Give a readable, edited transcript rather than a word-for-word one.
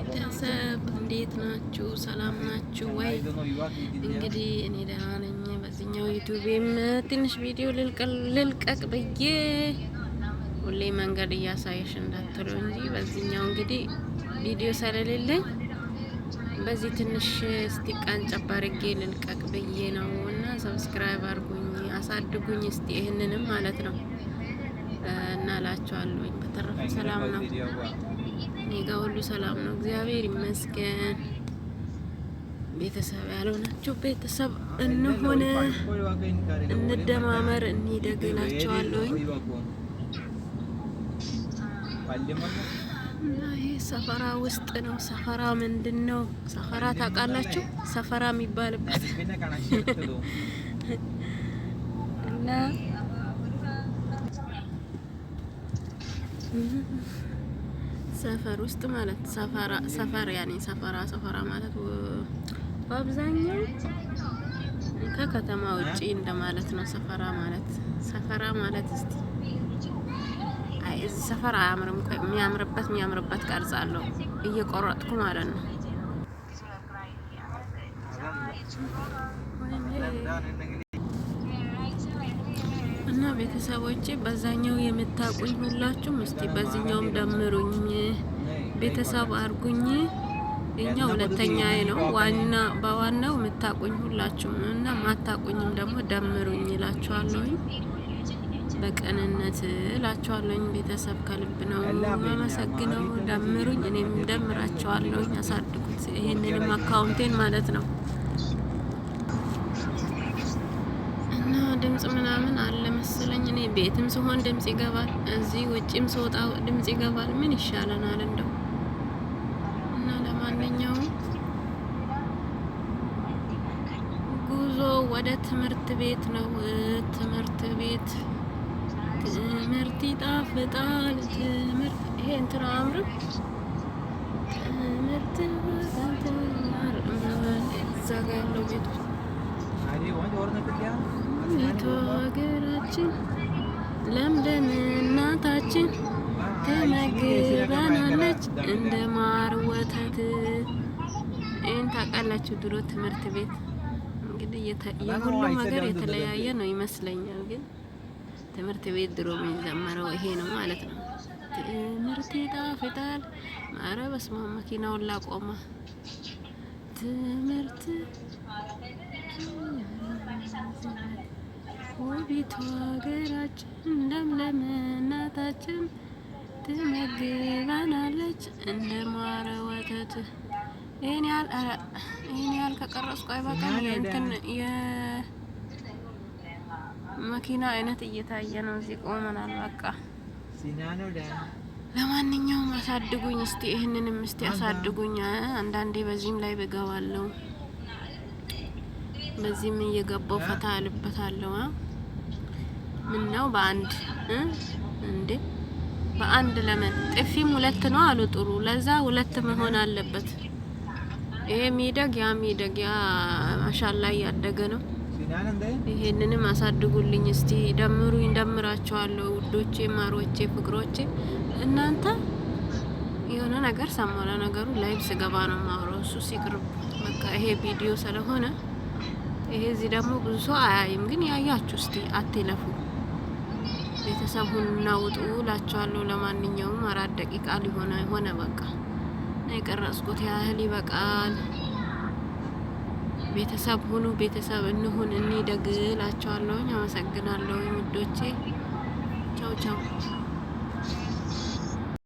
ቤተሰብ እንዴት ናችሁ? ሰላም ናችሁ ወይ? እንግዲህ እኔ ደህና ነኝ። በዚህኛው ዩቲዩብም ትንሽ ቪዲዮ ልልቀቅ ብዬ ሁሌ መንገድ እያሳየሽ እንዳትሉ እንጂ በዚህኛው እንግዲህ ቪዲዮ ስለሌለኝ በዚህ ትንሽ እስቲ ቀንጨብ አድርጌ ልልቀቅ ብዬ ነው እና ሰብስክራይብ አድርጉኝ፣ አሳድጉኝ እስቲ ይህንንም ማለት ነው እና እላችኋለሁኝ። በተረፈ ሰላም ነው፣ እኔ ጋር ሁሉ ሰላም ነው፣ እግዚአብሔር ይመስገን። ቤተሰብ ያልሆናችሁ ቤተሰብ እንሆን፣ እንደማመር፣ እንደግ እላችኋለሁኝ። እና ይሄ ሰፈራ ውስጥ ነው። ሰፈራ ምንድን ነው? ሰፈራ ታውቃላችሁ? ሰፈራ የሚባልበት እና ሰፈር ውስጥ ማለት ሰፈር ያኔ ሰፈራ ማለት በአብዛኛው ከከተማ ውጪ እንደማለት ነው። ሰፈራ ማለት እስቲ እዚህ ሰፈር አያምርም። የሚያምርበት ቀርጽ አለው እየቆረጥኩ ማለት ነው። እና ቤተሰቦቼ በዛኛው የምታቁኝ ሁላችሁም እስቲ በዚህኛውም ደምሩኝ፣ ቤተሰብ አርጉኝ። የኛው ሁለተኛዬ ነው። በዋናው የምታቁኝ ሁላችሁም እና ማታቁኝም ደግሞ ደምሩኝ እላችኋለሁኝ። በቀንነት እላችኋለሁኝ። ቤተሰብ ከልብ ነው የማመሰግነው። ደምሩኝ፣ እኔም ደምራችኋለሁኝ። አሳድጉት ይሄንንም አካውንቴን ማለት ነው። እና ድምጽ ምናምን አለ መሰለኝ። እኔ ቤትም ስሆን ድምጽ ይገባል፣ እዚህ ውጪም ስወጣ ድምጽ ይገባል። ምን ይሻለናል እንደው? እና ለማንኛውም ጉዞ ወደ ትምህርት ቤት ነው። ትምህርት ይጣፍጣል። ይሄ እንትን አያምርም? ትምህርት እዛ ጋ ያለው ቤቱ ሀገራችን ለምለም እናታችን ትመግበናለች እንደ ማር ወተት። ይህን ታውቃላችሁ? ድሮ ትምህርት ቤት እንግዲህ የሁሉም ሀገር የተለያየ ነው ይመስለኛል፣ ግን ትምህርት ቤት ድሮ የሚዘመረው ይሄ ነው ማለት ነው። ትምህርት ይጣፍጣል። ኧረ በስመ አብ መኪናውን ላቆመ። ትምህርት ውቢቷ ሀገራችን ለምለም እናታችን ትመግበናለች እንደ ማር ወተት። ይሄን ያህል ከቀረጽኩ አይበቃም? የመኪና አይነት እየታየ ነው። እዚህ ቆመናል። በቃ ለማንኛውም አሳድጉኝ እስቲ፣ ይህንንም እስቲ አሳድጉኝ። አንዳንዴ በዚህም ላይ በገባለሁ፣ በዚህም እየገባው ፈታ አልበታለሁ። ምን ነው በአንድ እንዴ? በአንድ ለምን ጥፊም ሁለት ነው አሉ ጥሩ። ለዛ ሁለት መሆን አለበት። ይሄ ሚደግ ያ ማሻአላ ያደገ ነው። ይሄንንም አሳድጉልኝ እስቲ፣ ደምሩኝ፣ ደምራቸዋለሁ ውዶቼ፣ ማሮቼ፣ ፍቅሮቼ። እናንተ የሆነ ነገር ሰማላ ነገሩ ላይቭ ስገባ ነው ማውራው። እሱ ሲቅርብ በቃ ይሄ ቪዲዮ ስለሆነ ይሄ እዚህ ደግሞ ብዙ ሰው አያይም፣ ግን ያያችሁ እስቲ አትለፉ። ቤተሰብ ሁኑና ውጡ እላችኋለሁ። ለማንኛውም 4 ደቂቃ ሆነ በቃ የቀረጽኩት ያህል ይበቃል። ቤተሰብ ሁኑ፣ ቤተሰብ እንሁን፣ እንደግ እላችኋለሁ። አመሰግናለሁ ውዶቼ። ቻው ቻው።